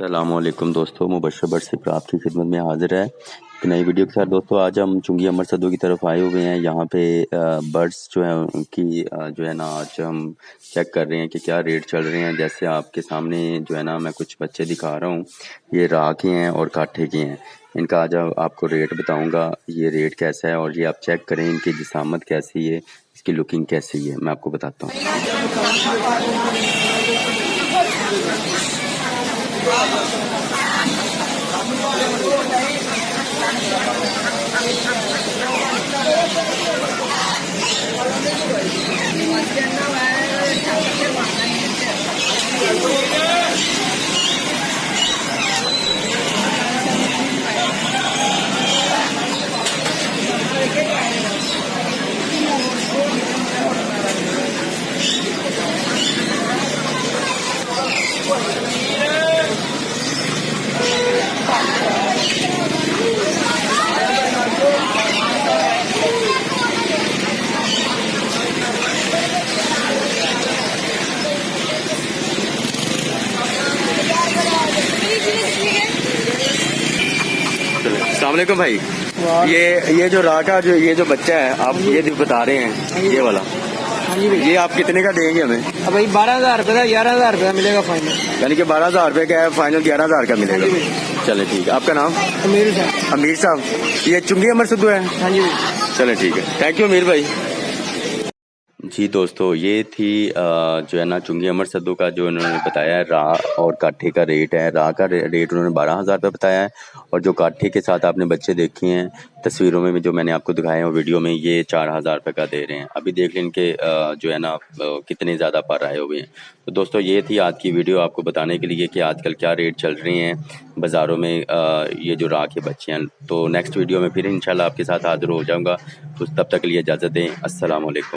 अस्सलामुअलैकुम दोस्तों, मुबशर बर्ड से आपकी खिदमत में हाजिर है एक नई वीडियो के साथ। दोस्तों आज हम चुंगी अमर सदों की तरफ आए हुए हैं। यहाँ पे बर्ड्स जो है उनकी जो है ना आज हम चेक कर रहे हैं कि क्या रेट चल रहे हैं। जैसे आपके सामने जो है ना मैं कुछ बच्चे दिखा रहा हूँ, ये राह के हैं और काठे के हैं। इनका आज आपको रेट बताऊँगा, ये रेट कैसा है और ये आप चेक करें इनकी जिसामत कैसी है, इसकी लुकिंग कैसी है, मैं आपको बताता हूँ। अस्सलामुअलैकुम भाई, ये जो राह का जो बच्चा है आप ये बता रहे हैं, ये वाला ये आप कितने का देंगे हमें? अब भाई 12,000 रुपये का 11,000 रुपये मिलेगा फाइनल। यानी कि 12,000 रुपये का है, फाइनल 11,000 का मिलेगा। चले ठीक है, आपका नाम? अमीर साहब। अमीर साहब, ये चुंगी अमर सद्दू है? हाँ जी। चले ठीक है, थैंक यू अमीर भाई। जी दोस्तों, ये थी जो है ना चुंगी अमर सद्दू का जो उन्होंने बताया है राह और काठे का रेट है। राह का रेट उन्होंने 12,000 रुपये बताया है और जो काठे के साथ आपने बच्चे देखे हैं तस्वीरों में जो मैंने आपको दिखाए हैं वीडियो में, ये 4,000 रुपये का दे रहे हैं। अभी देख लें इनके जो है ना कितने ज़्यादा पर आए हुए हैं। तो दोस्तों ये थी आज की वीडियो आपको बताने के लिए कि आजकल क्या रेट चल रहे हैं बाज़ारों में ये जो राह के बच्चे हैं। तो नेक्स्ट वीडियो में फिर इंशाल्लाह आपके साथ हाजिर हो जाऊँगा। तो तब तक के लिए इजाज़त दें। अस्सलाम वालेकुम।